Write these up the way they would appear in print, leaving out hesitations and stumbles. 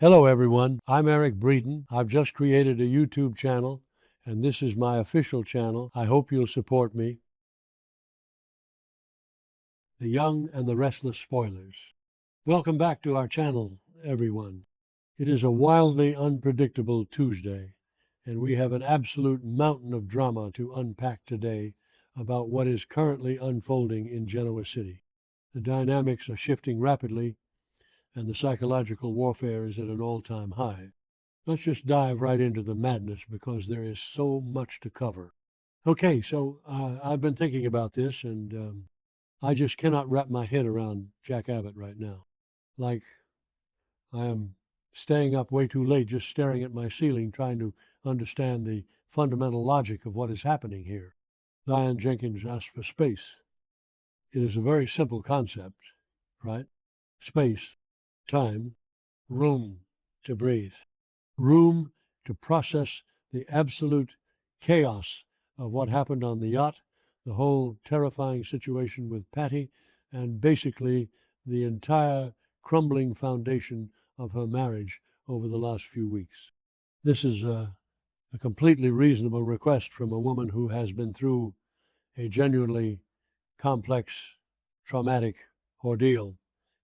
Hello, everyone. I'm Eric Breeden. I've just created a YouTube channel, and this is my official channel. I hope you'll support me. The Young and the Restless Spoilers. Welcome back to our channel, everyone. It is a wildly unpredictable Tuesday, and we have an absolute mountain of drama to unpack today about what is currently unfolding in Genoa City. The dynamics are shifting rapidly, and the psychological warfare is at an all-time high. Let's just dive right into the madness because there is so much to cover. Okay, so I've been thinking about this, and I just cannot wrap my head around Jack Abbott right now. Like, I am staying up way too late just staring at my ceiling trying to understand the fundamental logic of what is happening here. Diane Jenkins asked for space. It is a very simple concept, right? Space, time, room to breathe, room to process the absolute chaos of what happened on the yacht, the whole terrifying situation with Patty, and basically the entire crumbling foundation of her marriage over the last few weeks. This is a completely reasonable request from a woman who has been through a genuinely complex, traumatic ordeal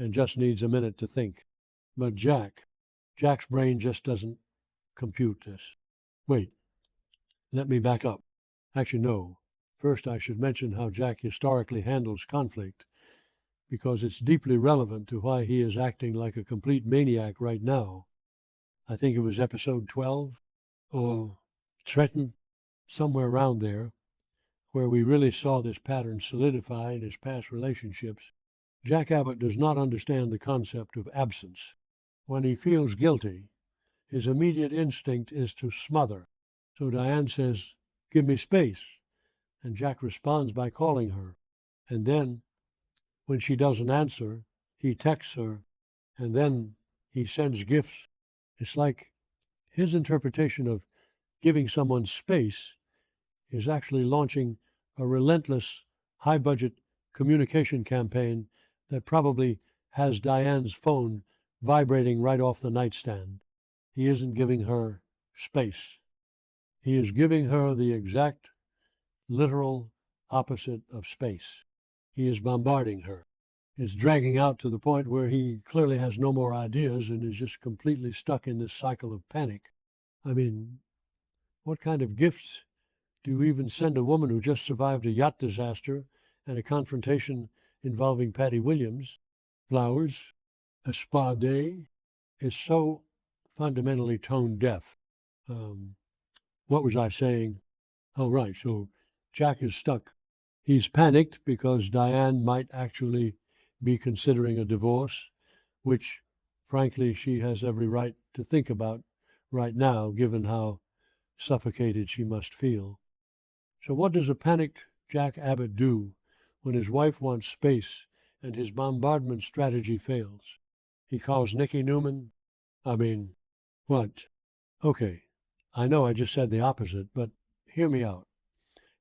and just needs a minute to think. But Jack's brain just doesn't compute this. Wait, let me back up. Actually, no. First, I should mention how Jack historically handles conflict, because it's deeply relevant to why he is acting like a complete maniac right now. I think it was episode 12, or Trenton, somewhere around there, where we really saw this pattern solidify in his past relationships. Jack Abbott does not understand the concept of absence. When he feels guilty, his immediate instinct is to smother. So Diane says, "Give me space." And Jack responds by calling her. And then, when she doesn't answer, he texts her, and then he sends gifts. It's like his interpretation of giving someone space is actually launching a relentless, high-budget communication campaign that probably has Diane's phone vibrating right off the nightstand. He isn't giving her space. He is giving her the exact, literal opposite of space. He is bombarding her. It's dragging out to the point where he clearly has no more ideas and is just completely stuck in this cycle of panic. I mean, what kind of gifts do you even send a woman who just survived a yacht disaster and a confrontation involving Patty Williams? Flowers? A spa day? Is so fundamentally tone deaf. What was I saying? Oh, right. So Jack is stuck. He's panicked because Diane might actually be considering a divorce, which, frankly, she has every right to think about right now, given how suffocated she must feel. So what does a panicked Jack Abbott do when his wife wants space and his bombardment strategy fails? He calls Nikki Newman. I mean, what? Okay, I know I just said the opposite, but hear me out.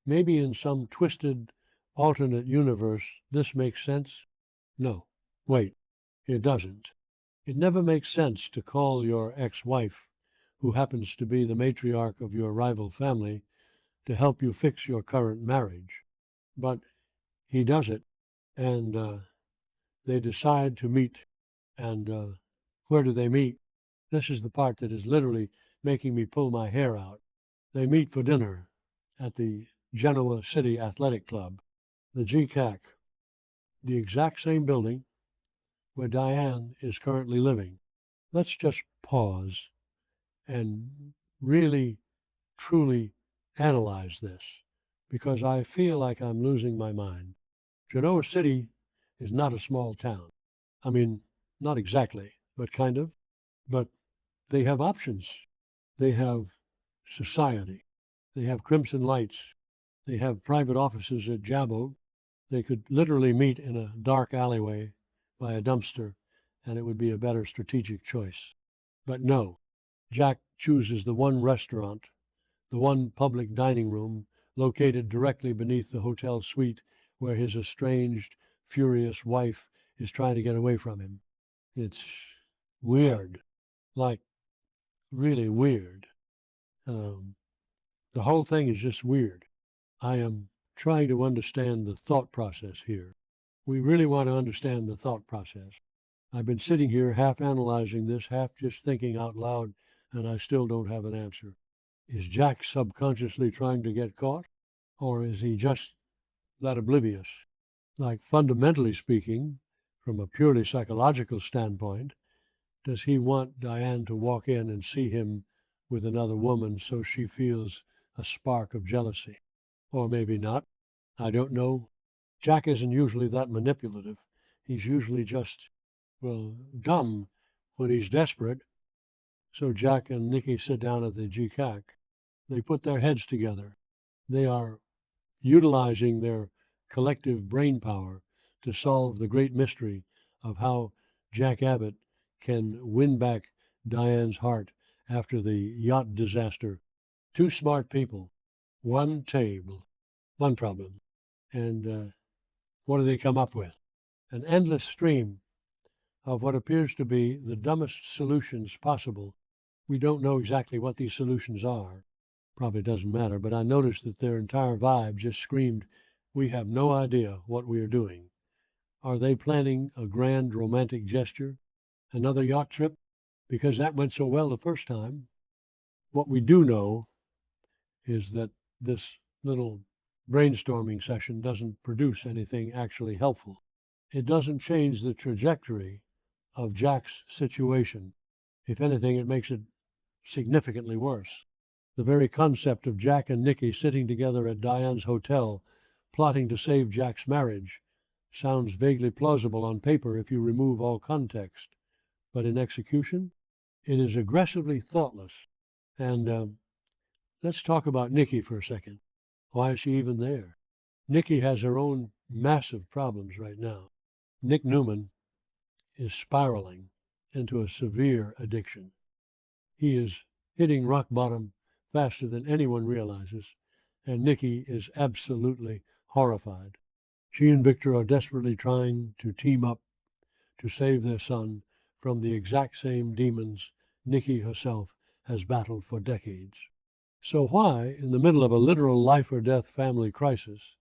Maybe in some twisted, alternate universe, this makes sense? No. Wait, it doesn't. It never makes sense to call your ex-wife, who happens to be the matriarch of your rival family, to help you fix your current marriage. But he does it, and they decide to meet. And where do they meet? This is the part that is literally making me pull my hair out. They meet for dinner at the Genoa City Athletic Club, the GCAC, the exact same building where Diane is currently living. Let's just pause and really, truly analyze this, because I feel like I'm losing my mind. Genoa City is not a small town. I mean, not exactly, but kind of. But they have options. They have society. They have Crimson Lights. They have private offices at Jabbo. They could literally meet in a dark alleyway by a dumpster, and it would be a better strategic choice. But no, Jack chooses the one restaurant, the one public dining room located directly beneath the hotel suite where his estranged, furious wife is trying to get away from him. It's weird. like really weird. Um, the whole thing is just weird. I am trying to understand the thought process here. We really want to understand the thought process. I've been sitting here half analyzing this, half just thinking out loud, and I still don't have an answer. Is Jack subconsciously trying to get caught? Or is he just that oblivious? Like, fundamentally speaking, from a purely psychological standpoint, does he want Diane to walk in and see him with another woman so she feels a spark of jealousy? Or maybe not. I don't know. Jack isn't usually that manipulative. He's usually just, well, dumb when he's desperate. So Jack and Nikki sit down at the GCAC. They put their heads together. They are utilizing their collective brain power to solve the great mystery of how Jack Abbott can win back Diane's heart after the yacht disaster. Two smart people, one table, one problem. And what do they come up with? An endless stream of what appears to be the dumbest solutions possible. We don't know exactly what these solutions are. Probably doesn't matter, but I noticed that their entire vibe just screamed, we have no idea what we are doing. Are they planning a grand romantic gesture? Another yacht trip? Because that went so well the first time. What we do know is that this little brainstorming session doesn't produce anything actually helpful. It doesn't change the trajectory of Jack's situation. If anything, it makes it significantly worse. The very concept of Jack and Nikki sitting together at Diane's hotel, plotting to save Jack's marriage, sounds vaguely plausible on paper if you remove all context. But in execution, it is aggressively thoughtless. And let's talk about Nikki for a second. Why is she even there? Nikki has her own massive problems right now. Nick Newman is spiraling into a severe addiction. He is hitting rock bottom faster than anyone realizes, and Nikki is absolutely horrified. She and Victor are desperately trying to team up to save their son from the exact same demons Nikki herself has battled for decades. So why, in the middle of a literal life or death family crisis,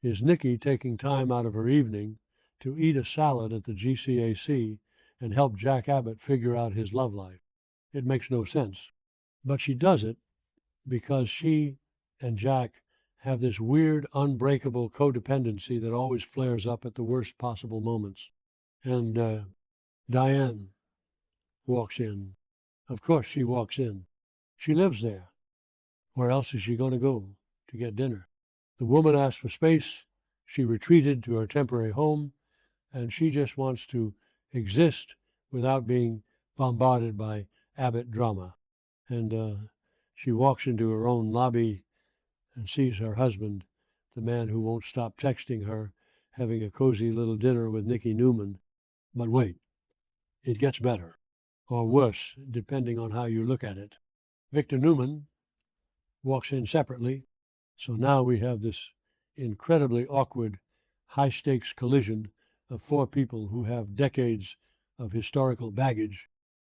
is Nikki taking time out of her evening to eat a salad at the GCAC and help Jack Abbott figure out his love life? It makes no sense. But she does it because she and Jack have this weird, unbreakable codependency that always flares up at the worst possible moments. And Diane walks in. Of course she walks in. She lives there. Where else is she going to go to get dinner? The woman asked for space. She retreated to her temporary home, and she just wants to exist without being bombarded by Abbott drama. And she walks into her own lobby and sees her husband, the man who won't stop texting her, having a cozy little dinner with Nicky Newman. But wait, it gets better, or worse, depending on how you look at it. Victor Newman walks in separately, so now we have this incredibly awkward, high-stakes collision of four people who have decades of historical baggage.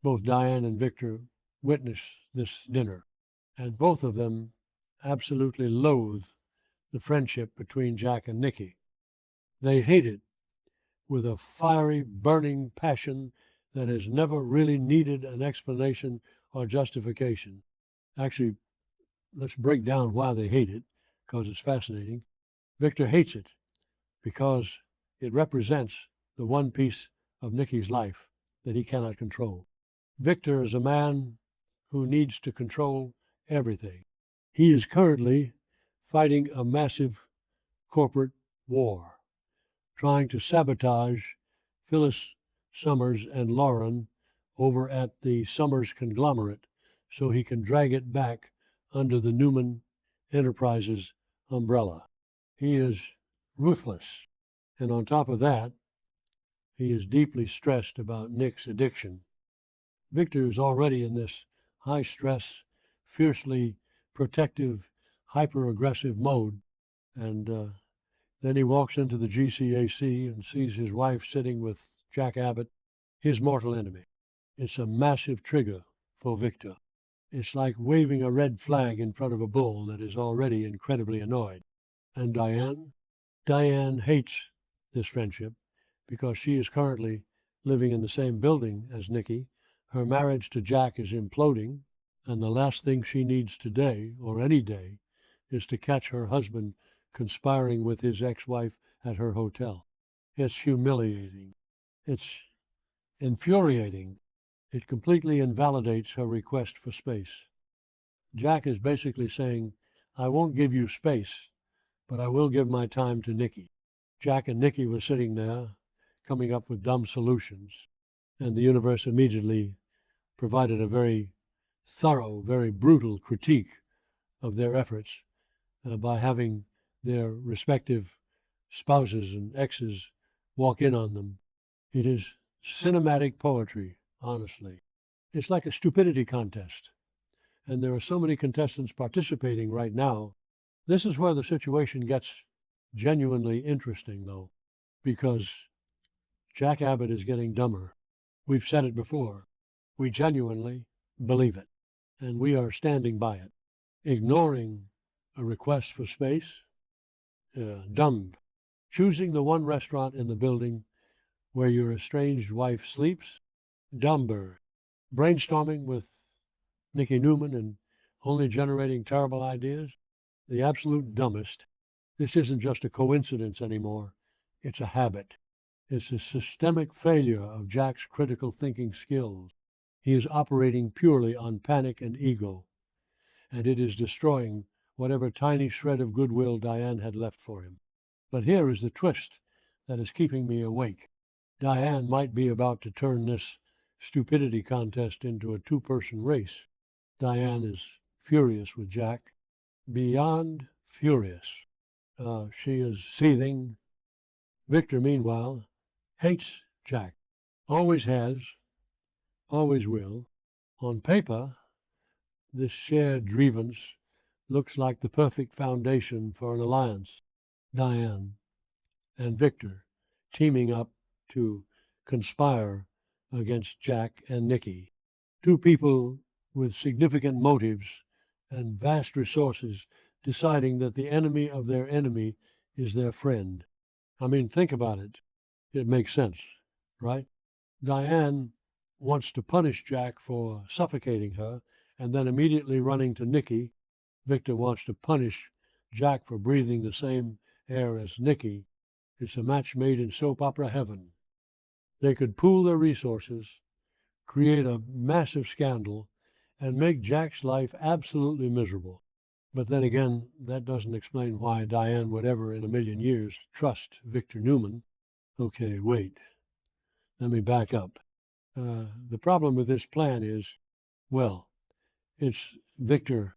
Both Diane and Victor witness this dinner, and both of them absolutely loathe the friendship between Jack and Nikki. They hate it with a fiery, burning passion that has never really needed an explanation or justification. Actually, let's break down why they hate it, because it's fascinating. Victor hates it because it represents the one piece of Nikki's life that he cannot control. Victor is a man who needs to control everything. He is currently fighting a massive corporate war, trying to sabotage Phyllis Summers and Lauren over at the Summers conglomerate so he can drag it back under the Newman Enterprises umbrella. He is ruthless, and on top of that, he is deeply stressed about Nick's addiction. Victor is already in this high-stress, fiercely protective, hyper-aggressive mode, and then he walks into the GCAC and sees his wife sitting with Jack Abbott, his mortal enemy. It's a massive trigger for Victor. It's like waving a red flag in front of a bull that is already incredibly annoyed. And Diane? Diane hates this friendship because she is currently living in the same building as Nikki. Her marriage to Jack is imploding, and the last thing she needs today, or any day, is to catch her husband conspiring with his ex-wife at her hotel. It's humiliating. It's infuriating. It completely invalidates her request for space. Jack is basically saying, I won't give you space, but I will give my time to Nikki. Jack and Nikki were sitting there, coming up with dumb solutions, and the universe immediately provided a very thorough, very brutal critique of their efforts by having their respective spouses and exes walk in on them. It is cinematic poetry, honestly. It's like a stupidity contest. And there are so many contestants participating right now. This is where the situation gets genuinely interesting, though, because Jack Abbott is getting dumber. We've said it before. We genuinely believe it, and we are standing by it. Ignoring a request for space, dumb. Choosing the one restaurant in the building where your estranged wife sleeps, dumber. Brainstorming with Nikki Newman and only generating terrible ideas, the absolute dumbest. This isn't just a coincidence anymore. It's a habit. It's a systemic failure of Jack's critical thinking skills. He is operating purely on panic and ego, and it is destroying whatever tiny shred of goodwill Diane had left for him. But here is the twist that is keeping me awake. Diane might be about to turn this stupidity contest into a two-person race. Diane is furious with Jack, beyond furious. She is seething. Victor, meanwhile, hates Jack. Always has, always will. On paper, this shared grievance looks like the perfect foundation for an alliance. Diane and Victor teaming up to conspire against Jack and Nikki. Two people with significant motives and vast resources deciding that the enemy of their enemy is their friend. I mean, think about it. It makes sense, right? Diane wants to punish Jack for suffocating her and then immediately running to Nikki. Victor wants to punish Jack for breathing the same air as Nikki. It's a match made in soap opera heaven. They could pool their resources, create a massive scandal, and make Jack's life absolutely miserable. But then again, that doesn't explain why Diane would ever in a million years trust Victor Newman. Okay, wait. Let me back up. The problem with this plan is, well, it's Victor.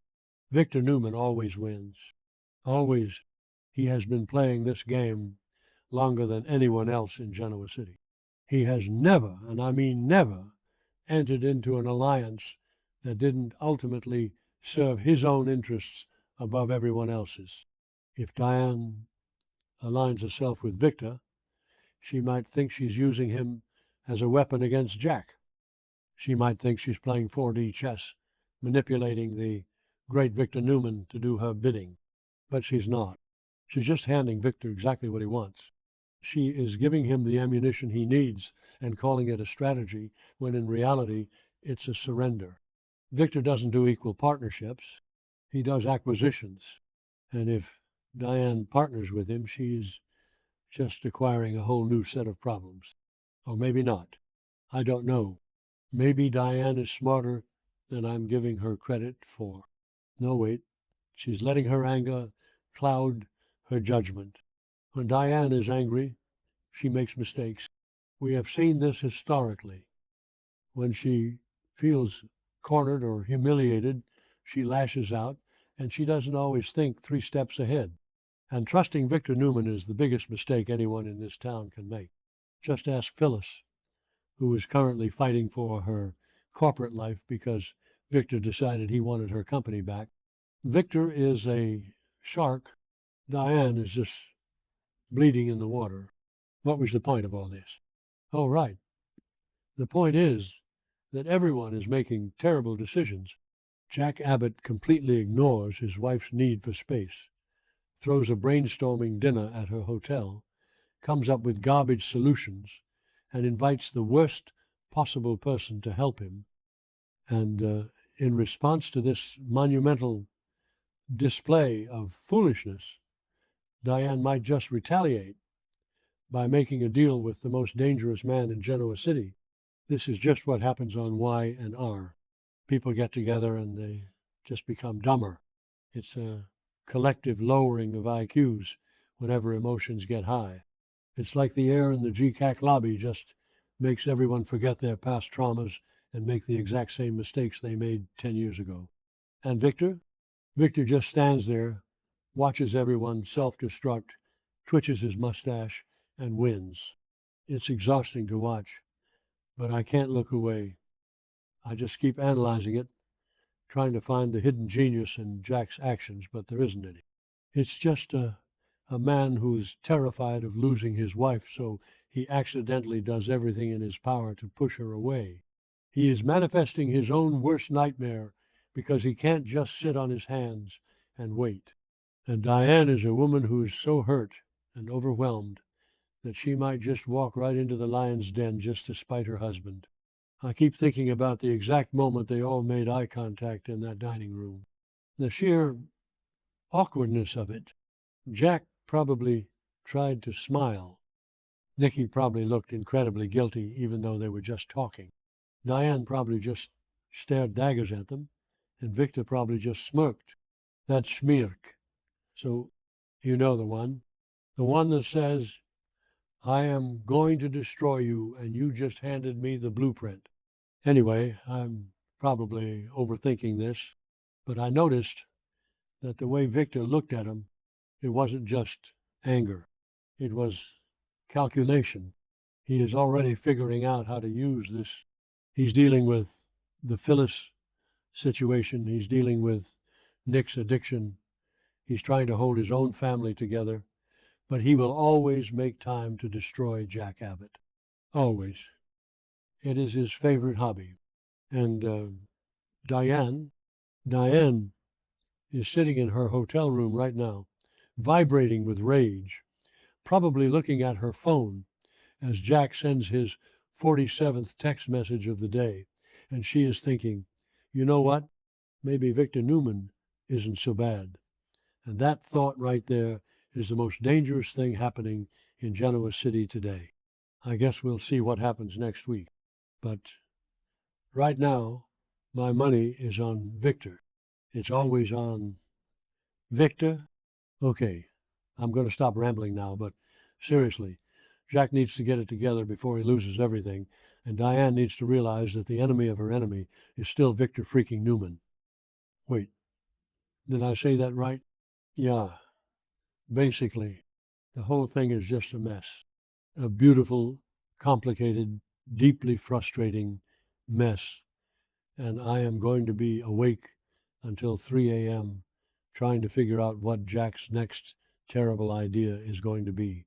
Victor Newman always wins. Always. He has been playing this game longer than anyone else in Genoa City. He has never, and I mean never, entered into an alliance that didn't ultimately serve his own interests above everyone else's. If Diane aligns herself with Victor, she might think she's using him as a weapon against Jack. She might think she's playing 4D chess, manipulating the great Victor Newman to do her bidding. But she's not. She's just handing Victor exactly what he wants. She is giving him the ammunition he needs and calling it a strategy, when in reality it's a surrender. Victor doesn't do equal partnerships. He does acquisitions. And if Diane partners with him, she's just acquiring a whole new set of problems. Or maybe not. I don't know. Maybe Diane is smarter than I'm giving her credit for. No, wait. She's letting her anger cloud her judgment. When Diane is angry, she makes mistakes. We have seen this historically. When she feels cornered or humiliated, she lashes out, and she doesn't always think 3 steps ahead. And trusting Victor Newman is the biggest mistake anyone in this town can make. Just ask Phyllis, who is currently fighting for her corporate life because Victor decided he wanted her company back. Victor is a shark. Diane is just bleeding in the water. What was the point of all this? Oh, right. The point is that everyone is making terrible decisions. Jack Abbott completely ignores his wife's need for space, throws a brainstorming dinner at her hotel, comes up with garbage solutions, and invites the worst possible person to help him. And in response to this monumental display of foolishness, Diane might just retaliate by making a deal with the most dangerous man in Genoa City. This is just what happens on Y&R. People get together and they just become dumber. It's a collective lowering of IQs whenever emotions get high. It's like the air in the GCAC lobby just makes everyone forget their past traumas and make the exact same mistakes they made 10 years ago. And Victor? Victor just stands there, watches everyone self-destruct, twitches his mustache, and wins. It's exhausting to watch, but I can't look away. I just keep analyzing it, trying to find the hidden genius in Jack's actions, but there isn't any. It's just a man who's terrified of losing his wife, so he accidentally does everything in his power to push her away. He is manifesting his own worst nightmare because he can't just sit on his hands and wait. And Diane is a woman who is so hurt and overwhelmed that she might just walk right into the lion's den just to spite her husband. I keep thinking about the exact moment they all made eye contact in that dining room. The sheer awkwardness of it. Jack probably tried to smile. Nikki probably looked incredibly guilty, even though they were just talking. Diane probably just stared daggers at them, and Victor probably just smirked. That's Schmirk. So, you know the one that says, I am going to destroy you, and you just handed me the blueprint. Anyway, I'm probably overthinking this, but I noticed that the way Victor looked at him, it wasn't just anger. It was calculation. He is already figuring out how to use this. He's dealing with the Phyllis situation. He's dealing with Nick's addiction. He's trying to hold his own family together. But he will always make time to destroy Jack Abbott. Always. It is his favorite hobby. And Diane is sitting in her hotel room right now, vibrating with rage, probably looking at her phone as Jack sends his 47th text message of the day. And she is thinking, you know what? Maybe Victor Newman isn't so bad. And that thought right there is the most dangerous thing happening in Genoa City today. I guess we'll see what happens next week. But right now, my money is on Victor. It's always on Victor. Okay, I'm going to stop rambling now, but seriously, Jack needs to get it together before he loses everything, and Diane needs to realize that the enemy of her enemy is still Victor freaking Newman. Wait, did I say that right? Yeah. Basically, the whole thing is just a mess. A beautiful, complicated, deeply frustrating mess. And I am going to be awake until 3 a.m. trying to figure out what Jack's next terrible idea is going to be.